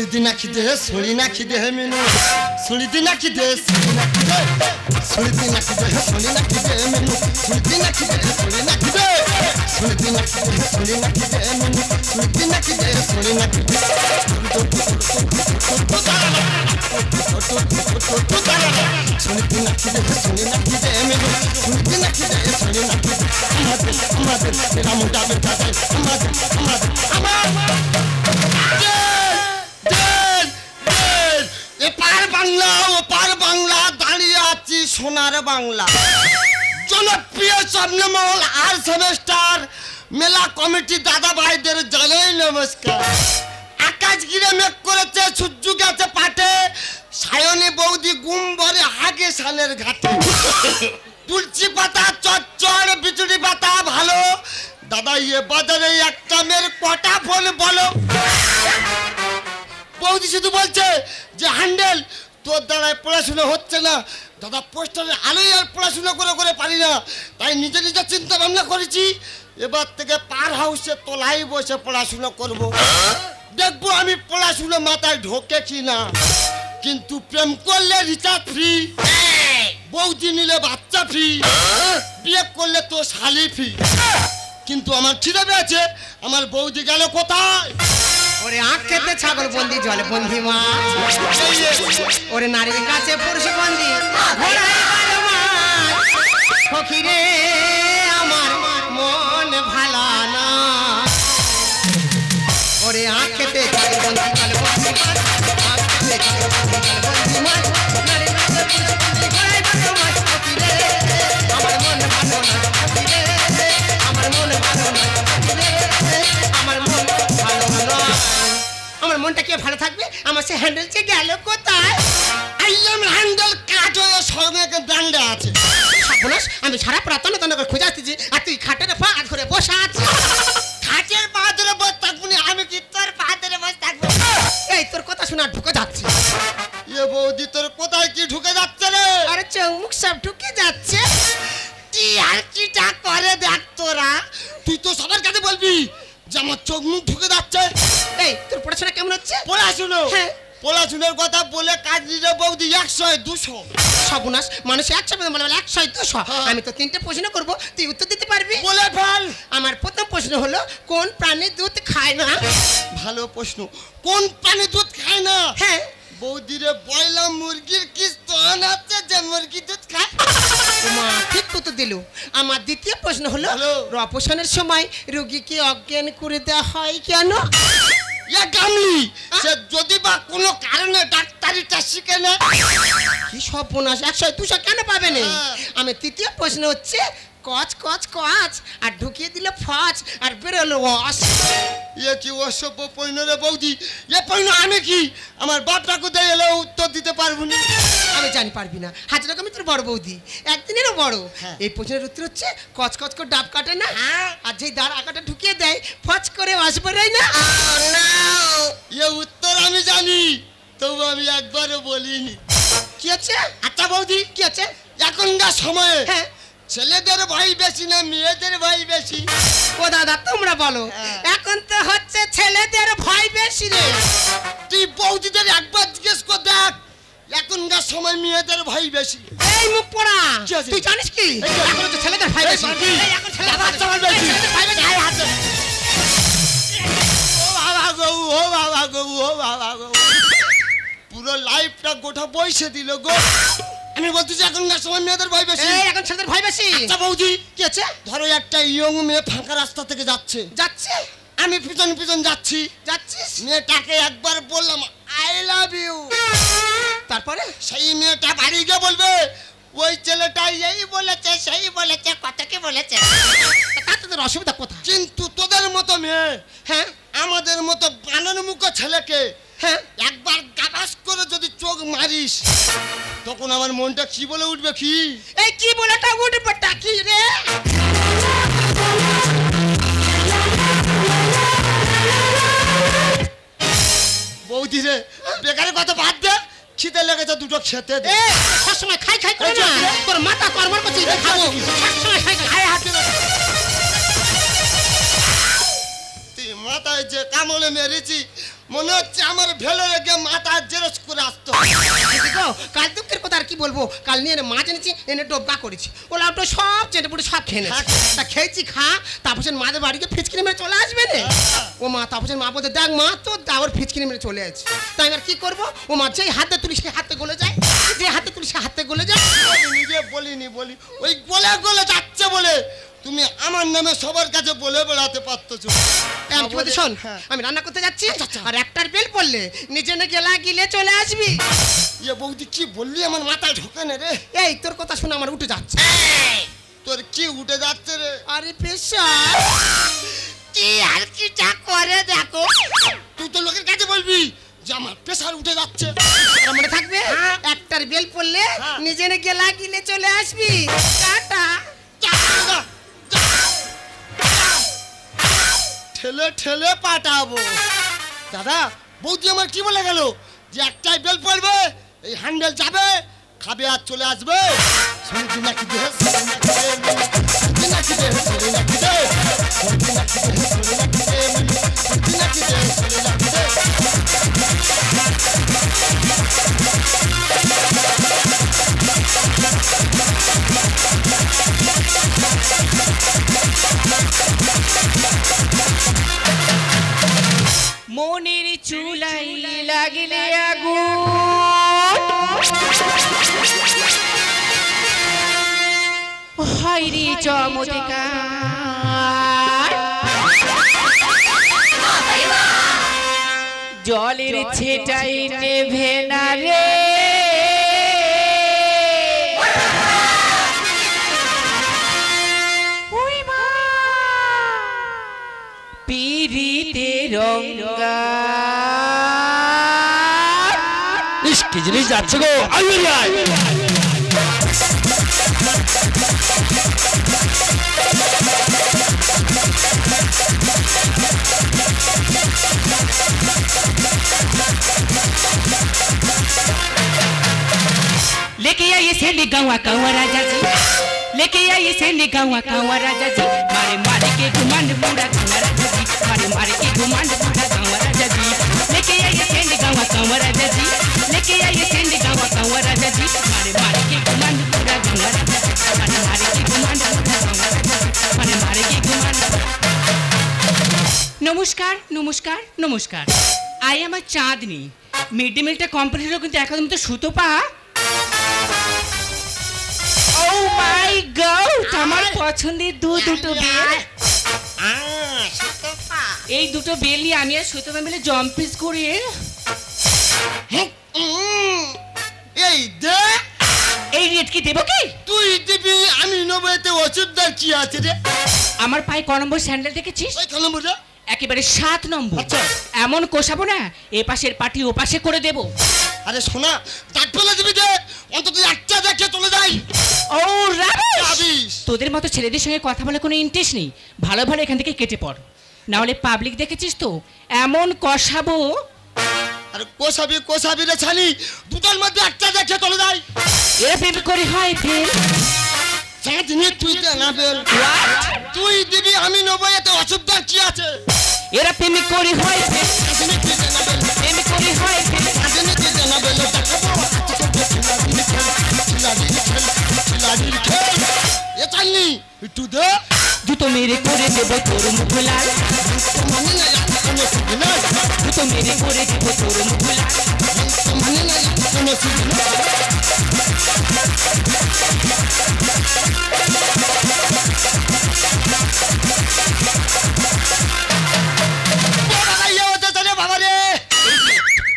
Sulitina kide, sulina kide minu. Sulitina kide, sulina kide. Sulitina kide, sulina kide minu. Sulitina kide, sulina kide. Sulitina kide, sulina kide minu. Sulitina kide, sulina kide. Sulitina kide, sulina kide minu. Sulitina kide, sulina kide. Amade, mera muda betade. Amade. সোনার বাংলা জনপ্রিয় স্বপ্নমহল আর semester মেলা committee দাদা ভাইদের জানাই নমস্কার। আকাশ ঘিরে মেঘ করেছে, সূর্য গেছে পাটে, সায়নী বৌদি গুম ভরে হাগে সানের ঘাটে। তুলসী পাতা চচ্চড়, বিচুড়ি পাতা ভালো। দাদা ইয়ে বাজারে একটা মেয়ের কটা ফোন বলো। বৌদি শুধু বলছে যে হ্যান্ডেল তোর দ্বারায় পড়াশোনা হচ্ছে না। দাদা পোস্টারের আলোই আর পড়াশোনা করে পারি না, তাই নিজে নিজে চিন্তা ভাবনা করেছি এবার থেকে পার হাউসে তোলাই বসে পড়াশোনা করব। দেখবো আমি পড়াশোনা মাথায় ঢোকে কি না। কিন্তু প্রেম করলে রিচার্জ ফ্রি, বৌদি নিলে বাচ্চা ফ্রি, বিয়ে করলে তো শালি ফ্রি। কিন্তু আমার খিদে পেয়েছে, আমার বৌদি গেল কোথায়? ওরে আখ খেতে ছাগল বন্দি, জলে বন্দি মাছ। ওরে নারীর কাছে পুরুষ বন্দি, ফকিরে আমার মন ভালো না। ওরে আখ খেতে ছাগল বন্দি, জলে বন্দি মাছ। আখ খেতে ছাগল বন্দি, জলে বন্দি মাছ। নারীর কাছে পুরুষ বন্দি, ঘোড়ায় বাঁধা মাছ। ফকিরে আমার মন ভালো না। ফকিরে আমার মন ভালো না। ফকিরে আমার মন ভালো না। আমার মনটা কি ভালো থাকবে? আমার সে হ্যান্ডেল যে গেল কোথায়? হ্যান্ডেল কাজ হয়ে সঙ্গে ব্যান্ডে আছে। সর্বনাশ, আমি সারা প্রাতন করে খুঁজে আসতেছি আর তুই খাটের পা ধরে বসে আছিস। খাটের পা ধরে বসে থাকবো না, আমি কি তোর পা ধরে বসে থাকবো? এই তোর কথা শোনা ঢুকে যাচ্ছে। এ বৌদি তোর কোথায় কি ঢুকে যাচ্ছে রে? আরে চৌমুখ সব ঢুকে যাচ্ছে। কি আর কিটা করে দেখ তোরা। তুই তো সবার কাছে বলবি যে আমার চোখ মুখ ঢুকে যাচ্ছে। এই তোর পড়াশোনা কেমন হচ্ছে? পড়াশুনো? হ্যাঁ। পড়াশুনোর কথা বলে কাজ দিলে বৌদি 100-200। সর্বনাশ, মানুষ 100 বলে 100-200। আমি তো 3টে প্রশ্ন করবো, তুই উত্তর দিতে পারবি? বলে ফেল। আমার প্রথম প্রশ্ন হলো কোন প্রাণী দুধ খায় না? ভালো প্রশ্ন। কোন প্রাণী দুধ খায় না? হ্যাঁ। বৌদিরে বয়লা মুরগির কি স্তন আছে যে মুরগি দুধ খায়? মা ঠিক তো দিল। আমার দ্বিতীয় প্রশ্ন হলো অপারেশনের সময় রোগীকে অজ্ঞান করে দেওয়া হয় কেন? সে যদি বা কোনো কারণে ডাক্তারিটা শিখে না। কি সর্বনাশ, 100-200 কেন পাবে না? আমি তৃতীয় প্রশ্ন হচ্ছে কচ কচ কচ আর ঢুকিয়ে দিল ফচ আর বেরোলো ওয়াস। এ কি অসভ্য পয়ন রে বৌদি। এ পয়ন আমি কি আমার বাপটা কোথায় এলো উত্তর দিতে পারবো না। আমি জানি পারবি না, হাজার রকম তোর বড় বৌদি, একদিনেরও বড়। এই প্রশ্নের উত্তর হচ্ছে কচ কচ করে ডাব কাটে না, আর যেই দাঁড় আঁকাটা ঢুকিয়ে দেয় ফচ করে ওয়াস বেরোয় না। এ উত্তর আমি জানি, তবু আমি একবারও বলিনি। কি আছে? আচ্ছা বৌদি, কি আছে? এখনকার সময়ে হ্যাঁ ছেলেদের ভাই বেশি না মেয়েদের ভাই বেশি? ও দাদা তোমরা বলো। এখন তো হচ্ছে ছেলেদের ভয় বেশি রে। তুই বৌদিদের একবার জিজ্ঞেস কর দেখ, এখনকার সময় মেয়েদের ভয় বেশি। এই মুখ পোড়া, তুই জানিস কি এখন হচ্ছে ছেলেদের ভয় বেশি? এখন ছেলেদের ভয় বেশি। ও বাবা গো, ও বাবা গো, ও বাবা গো, পুরো লাইফটা গোটা বইসে দিল গো। আমি বলতেছি এখনকার সময় মেয়েদের ভয় বেশি। এখন ছেলেদের ভয় বেশি। আচ্ছা বৌদি, কি আছে? ধরো একটা ইয়ং মেয়ে ফাঁকা রাস্তা থেকে যাচ্ছে, আমি পিছন পিছন যাচ্ছিস, মেয়েটাকে একবার বললাম আই লাভ ইউ, তারপরে সেই মেয়েটা বাড়ি গিয়ে বলবে ওই ছেলেটা এই বলেছে সেই বলেছে কত কি বলেছে। তোদের অসুবিধা কোথায়? কিন্তু তোদের মতো মেয়ে, হ্যাঁ আমাদের মতো বানানো মুখো ছেলেকে হ্যাঁ একবার গাবাস করে যদি চোখ মারিস, তখন আমার মনটা কি বলে উঠবে? কি এই কি বলেটা উঠবেটা কি রে? বৌদি রে, বেকারে কথা বাদ দে, খিদে লেগেছে দুটো খেতে দে। সবসময় খাই খাই করে না, তোর মাথা কর্মর করছি খাবো, সবসময় খাই খাই হাতে তুই মাথায় যে কামড়ে মেরেছি মনে হচ্ছে আমার ভেলো রেখে মাথা জেরস করে আসতো। দেখো কাল দুঃখের কথা আর কি বলবো, কাল নিয়ে এনে মাছ এনেছি, এনে ডোবগা করেছি, ও লাউটা সব চেটে পুটে সব খেয়ে নেছে। তা খেয়েছি খা, তারপর মাদের বাড়িকে ফিচকিনি মেরে চলে আসবে না। ও মা তারপর মা বলতে দেখ মা তোর দাওয়ার ফিচকিনি মেরে চলে আছে। তাই আর কি করবো, ও মা যেই হাতে তুলি সে হাতে গলে যায়, যে হাতে তুলি সে হাতে গলে যায়। নিজে বলিনি বলি ওই গলে গলে যাচ্ছে বলে তুমি আমার নামে সবার কাছে বলে বেড়াতে পারতো। শোন আমি রান্না করতে যাচ্ছি, আর একটার বেল পড়লে নিজে না গেলা গিলে চলে আসবি। ইয়ে বৌদি কি বললি আমার মাথায় ঢোকে না রে। এই তোর কথা শুনে আমার উঠে যাচ্ছে। তোর কি উঠে যাচ্ছে রে? আরে পেশা কি আর কি যা করে দেখো। তুই তো লোকের কাছে বলবি যে আমার প্রেসার উঠে যাচ্ছে, মনে থাকবে একটার বেল পড়লে নিজে না গেলা গিলে চলে আসবি। টাটা। ঠেলে ঠেলে পাঠাবো। দাদা বৌদি আমার কি বলে গেল যে একটাই বেল পড়বে, এই হ্যান্ডেল যাবে, খাবে আর চলে আসবে। শুনছি নাকি দে, শুনছি নাকি দে, শুনছি নাকি দে, শুনছি নাকি দে, শুনছি নাকি দে, শুনছি নাকি দে, শুনছি নাকি দে। মনের চুলাই লাগিলে আগুন, হয়রি চমৎকার, জলের ছেটাই নেভে না রে, পিরিতে রঙ্গা। কি জিনিস যাচ্ছে গো, लेके आइए सेंडी गाँवा काँवा राजा जी, लेके आइए सेंडी गाँवा काँवा राजा जी, मारे मारे के घुमांड पूरा गाँवा राजा जी, मारे मारे के घुमांड पूरा गाँवा राजा जी, लेके आइए सेंडी गाँवा काँवा राजा जी, लेके आइए सेंडी गाँवा काँवा राजा जी, मारे मारे के घुमांड पूरा गाँवा राजा जी, मारे मारे के घुमांड पूरा गाँवा राजा जी, मारे मारे के घुमांड। नमस्कार नमस्कार नमस्कार, I am Chandni. Mid day मिलটা কমপ্লিট হলো কিন্তু একদম তো সুতো পা। ও মাই গড, আমার পছন্দের দুটো বেল। এই দুটো বেল নিয়ে আমি আর সুতপা মিলে জম্পিস করি। এই দে, এই রেট কি দেবো কি? তুই দিবি আমি নেবো, এতে অসুবিধার কি আছে রে? আমার পায়ে ক নম্বর স্যান্ডেল দেখেছিস? ওই ক নম্বর রে? একেবারে 7 নম্বর। আচ্ছা। এমন কোষাবো না এ পাশের পাটি ও পাশে করে দেবো। আরে শোনা, দাঁত ফেলে দিবি দে, অন্তত একটা দেখে চলে যাই। ও রাবিশ, রাবিশ। তোদের মতো ছেলেদের সঙ্গে কথা বলে কোনো ইন্টারেস্ট নেই, ভালো ভালো এখান থেকে কেটে পড়, না হলে পাবলিক দেখেছিস তো এমন কষাবো। আরে কোষাবি কোষাবি রে ছানি, দুটোর মধ্যে একটা দেখে চলে যাই। এরা প্রেম করে হয় ফেল। চাঁদনি তুই দে না বেল, তুই দিবি আমি নেবো, এতে অসুবিধার কি আছে? এরা প্রেম করে হয় ফেল, চাঁদনি তুই দে না বেল, প্রেম করে হয় ফেল। চাঁদনি তুই দে না বেল, এ চাঁদনি একটু দে। জুতো মেরে করে দেবো তোর মুখ লাল, মানে না কোনো সুবিধা নাই, জুতো মেরে করে দেবো তোর মুখ লাল। মানে না কোনো সুবিধা নাই।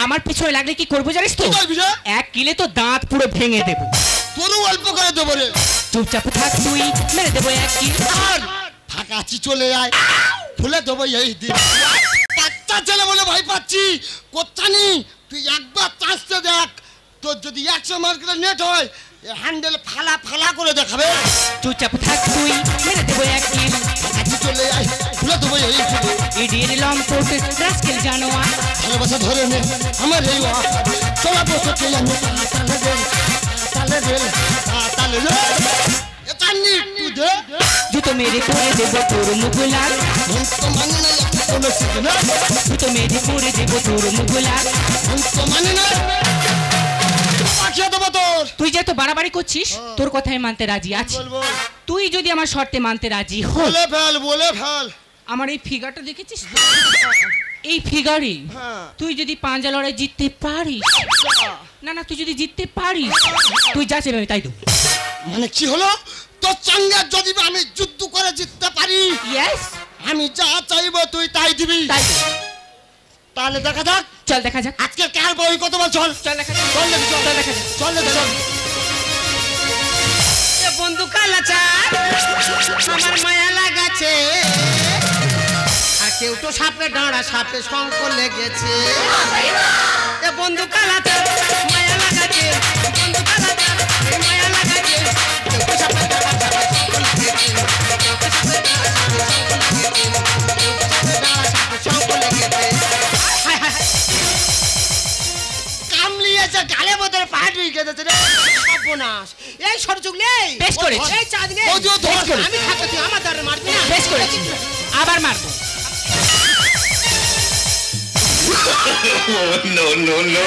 আমার পিছনে লাগলে কি করবো জানিস তো? কি করবি রে? এক কিলে তো দাঁত পুরো ভেঙে দেবো। তোরও অল্প করে দেবো রে। চুপচাপ থাক তুই, মেরে দেবো এক কিল। আর ফাঁকা আছি চলে আয়, খুলে দেবো এই দিন। বাচ্চা ছেলে বলে ভয় পাচ্ছি, কোত্তানি তুই একবার চাষতে দেখ, তোর যদি 100 মার্কের নেট হয় হ্যান্ডেল ফালা ফালা করে দেখাবে। চুপচাপ থাক তুই, মেরে দেবো এক কিল। কাছে চলে আয়, খুলে দেবো এই দিন। ইডিয়েট লম্পট রাস্কেল জানোয়ার, ভালোবাসা ধরে নে আমার এই চলা বসে আমি তালে দেল তালে দেল তালে দেল। এ চাননি তুই দে। জুতো মেরে করে দেবো তোর মুখ লাল তো মানে না কোনো সিগন্যাল জুতো মেরে করে দেবো তোর মুখ লাল তো মানে না পাঠিয়ে দেবো তোর তুই যে তো বাড়াবাড়ি করছিস তোর কথাই মানতে রাজি আছি বলবো তুই যদি আমার শর্তে মানতে রাজি হো বলে ফেল আমার এই ফিগারটা দেখেছিস তো? এই ফিগারে হ্যাঁ তুই যদি পাঞ্জা লড়াই জিততে পারিস না না তুই যদি জিততে পারিস তুই যা চাইবি আমি তাই দেবো মানে কি হলো তোর সঙ্গে যদি আমি যুদ্ধ করে জিততে পারি ইয়েস আমি যা চাইবো তুই তাই দিবি তাই দেবো। তাহলে দেখা যাক চল দেখা যাক আজকে কার বই কত বল চল চল দেখা যাক চল দেখি, চল। চল দেখা যাক চল দেখি, চল এ বন্ধু কালাচার আমার মায়া লাগাছে আর কেউ তো সাপে ডাঁড়া সাপে শঙ্খ লেগেছে এ বন্ধু কালাচার মায়া লাগাছে বন্ধু কালাচার মায়া লাগাছে কেউ তো সাপে ডাঁড়া সাপে শঙ্খ লেগেছে কেউ তো সাপে ডাঁড়া সাপে শঙ্খ লেগেছে হায় হায় কামলিয়েছে গালে বোধের পা ঢুকে গেছে রে সর্বনাশ এই সরজুগলে বেশ করেছি। এই চাঁদনি ওদিও ধর। আমি থাকতে তুই আমার দ্বারা মারবি না বেশ করেছি আবার মারবো No, no, no,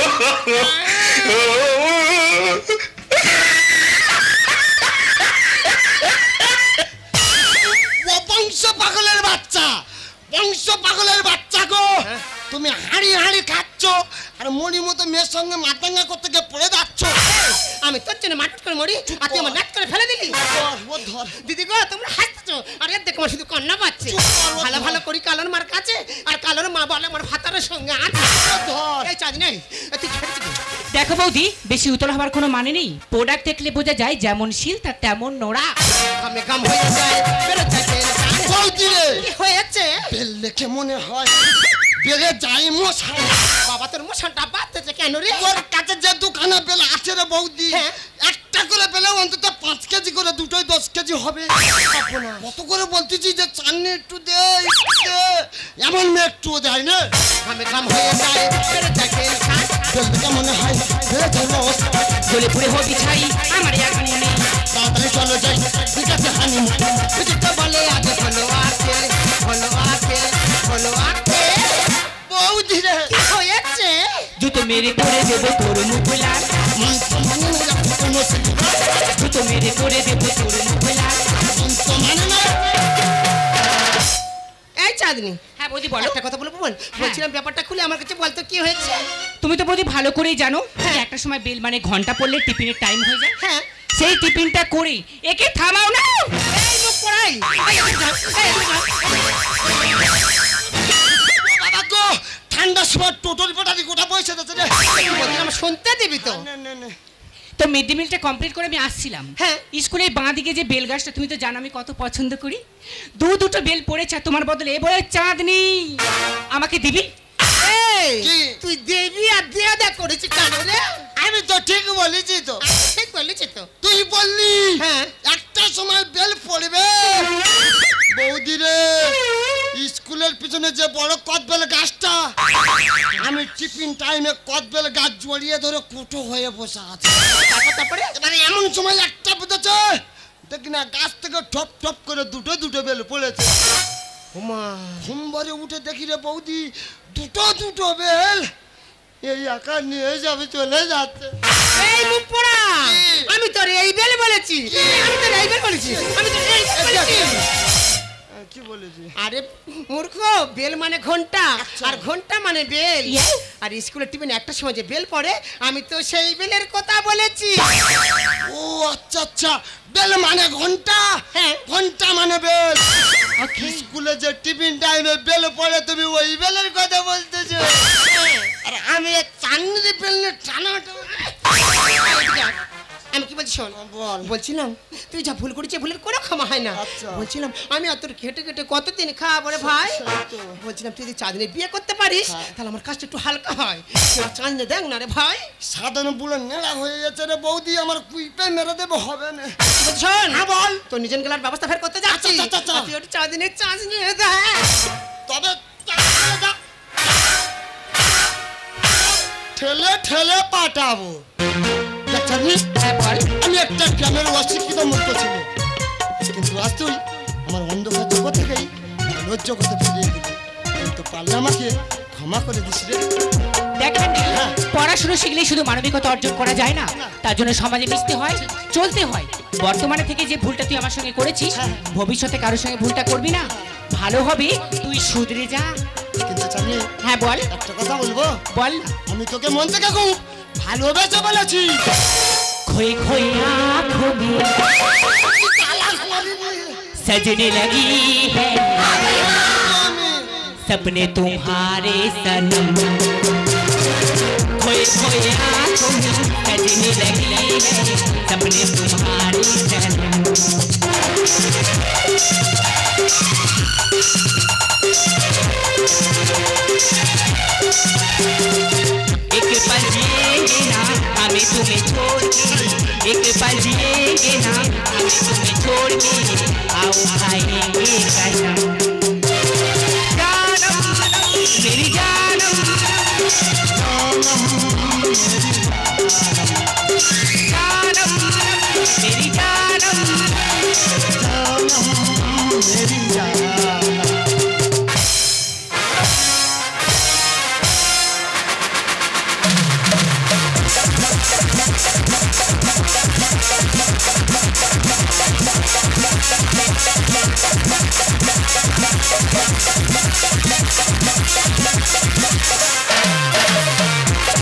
no. ও বংশ পাগলের বাচ্চা গো তুমি হাঁড়ি হাঁড়ি খাচ্ছ আর মরির মতো মেয়ের সঙ্গে মাতাঙ্গা করতে গিয়ে পড়ে যাচ্ছ আমি তোর জন্য মাটুট করে মরি আর তুই আমার নাচ করে ফেলে দিলি ও ধর দিদি গো তোমরা হাসছো আর এর দেখো আমার শুধু কন্যা পাচ্ছে ভালো ভালো করি কালোর মার কাছে আর কালোর মা বলে আমার ভাতারের সঙ্গে আছে ধর এই চাঁদনি তুই ছেড়েছিস দেখো বৌদি বেশি উতল হবার কোনো মানে নেই প্রোডাক্ট দেখলে বোঝা যায় যেমন শিল তার তেমন নোড়া আমি কাম হয়ে যায় বেরো থাকে বলতি রে কি হয়েছে বেল দেখে মনে হয় বেড়ে যাই মশাই বাবা তোর মশানটা বাঁধতেছে কেন রে ওর কাছে যে দুখানা বেল আছে রে বৌদি হ্যাঁ। একটা করে বেলে অন্তত 5 কেজি করে দুটোই 10 কেজি হবে কত করে বলতেছি যে চাননি একটু দে এমন মেয়ে একটু দেয় না আমি কাম হয়ে যায় বেরো থাকে বেল দেখে মনে হয় বেড়ে যাই মশাই জ্বলে পুড়ে হবি ছাই আমার এখন নেই তাড়াতাড়ি চলো যাই ঠিক আছে হানি তো বলে আগে হলো আছে বৌদি রে কি হয়েছে জুতো মেরে করে দেবো তোর মুখ লাল মানে না কোনো সিগন্যাল জুতো মেরে করে দেবো তোর মুখ লাল মানে না এই চাঁদনি হ্যাঁ বৌদি বলো একটা কথা বলবো বলছিলাম ব্যাপারটা খুলে আমার কাছে বলতো কি হয়েছে তুমি তো বৌদি ভালো করেই জানো যে একটা সময় বেল মানে ঘন্টা পড়লে টিফিনের টাইম হয়ে যায় হ্যাঁ সেই টিফিনটা করি একে থামাও না এই মুখ পড়াই বাবা গো ঠান্ডার সময় টোটল পটারি গোটা পয়সা দিতে রে আমার শুনতে দিবি তো না তো মিড ডে মিলটা কমপ্লিট করে আমি আসছিলাম হ্যাঁ। স্কুলে বাঁ দিকে যে বেল গাছটা তুমি তো জানো আমি কত পছন্দ করি দুটো বেল পড়েছে আর তোমার বদলে এ বলে চাঁদনি আমাকে দিবি এই কি? তুই দেবি আর দেয়া দেয়া করেছিস কেন রে আমি তো ঠিক বলেছি তো ঠিক বলেছিস তো তুই বললি হ্যাঁ। একটা সময় বেল পড়বে বৌদি রে স্কুলের পিছনে যে বড় কদবেল গাছটা আমি টিফিন টাইমে কদবেল গাছ জড়িয়ে ধরে কুটো হয়ে বসে আছি তারপরে এবারে এমন সময় একটা বুঝেছে দেখি না গাছ থেকে ঠপ ঠপ করে দুটো বেল পড়েছে ওমা ঘুম ভরে উঠে দেখি রে বৌদি দুটো বেল এই একা নিয়ে যাবে চলে যাচ্ছে এই মুখ পড়া আমি তোর এই বেল বলেছি আমি তোর এই বেল বলেছি আমি তোর এই বেল বলেছি কি বলেছি আরে মূর্খ বেল মানে ঘন্টা আর ঘন্টা মানে বেল Yes. আর স্কুলের টিফিনে একটা সময় যে বেল পড়ে আমি তো সেই বেলের কথা বলেছি ও আচ্ছা বেল মানে ঘন্টা হ্যাঁ। ঘন্টা মানে বেল ওকে স্কুলে যে টিফিন টাইমে বেল পড়ে তুমি ওই বেলের কথা বলতেছো আর আমি এক চান্দি বেল নিয়ে টানাটা আমি কি বলছি শোন বল। বলছিলাম তুই যা ভুল করেছিস ভুলের কোনো ক্ষমা হয় না আচ্ছা। বলছিলাম আমি আর তোর ঘেটে ঘেটে কতদিন খাওয়াবো রে ভাই সেই তো। বলছিলাম তুই যদি চাঁদনি বিয়ে করতে পারিস তাহলে আমার কাজটা একটু হালকা হয় চাঁদনি দেখ না রে ভাই সাধারণ বুড়ো নেড়া হয়ে যাচ্ছে রে বৌদি আমার কুইপে মেরে দেবো হবে না বলছি, শোন হ্যাঁ বল তোর নিজের গেলার ব্যবস্থা ফের করতে যাচ্ছি আচ্ছা, আচ্ছা। আর তুই ওটা চাঁদনি দেখ তবে ঠেলে ঠেলে পাঠাবো আচ্ছা, হ্যাঁ বল আমি একটা গ্রামের অশিক্ষিত মূর্খ ছিল কিন্তু আজ তুই আমার অন্ধকার জগৎ থেকেই আলোর জগতে ফিরিয়ে দিবি, কিন্তু পারলে আমাকে ক্ষমা করে দিস রে। দেখেন পড়াশোনা শিখলে শুধু মানবিকতা অর্জন করা যায় না, তার জন্য সমাজে মিশতে হয়, চলতে হয়। বর্তমানে থেকে যে ভুলটা তুই আমার সঙ্গে করেছিস, ভবিষ্যতে কারোর সঙ্গে ভুলটা করবি না, ভালো হবে তুই শুধরে যা। কিন্তু চাঁদনি, হ্যাঁ বল। একটা কথা বলবো? বল। আমি তোকে মন থেকে খুব ভালোবেসে বলেছি। खोई खोई आँखों में सजने लगी है सपने तुम्हारे सनम, खोई खोई आँखों में सजने लगी है सपने तुम्हारे सनम। एक पल जिएंगे ना हमें तुम्हें छोड़ के, एक पल जिएंगे ना हमें तुम्हें छोड़ के, आओ खाएंगे कसम। जानम मेरी जानम, जानम मेरी जानम, मेरी जान।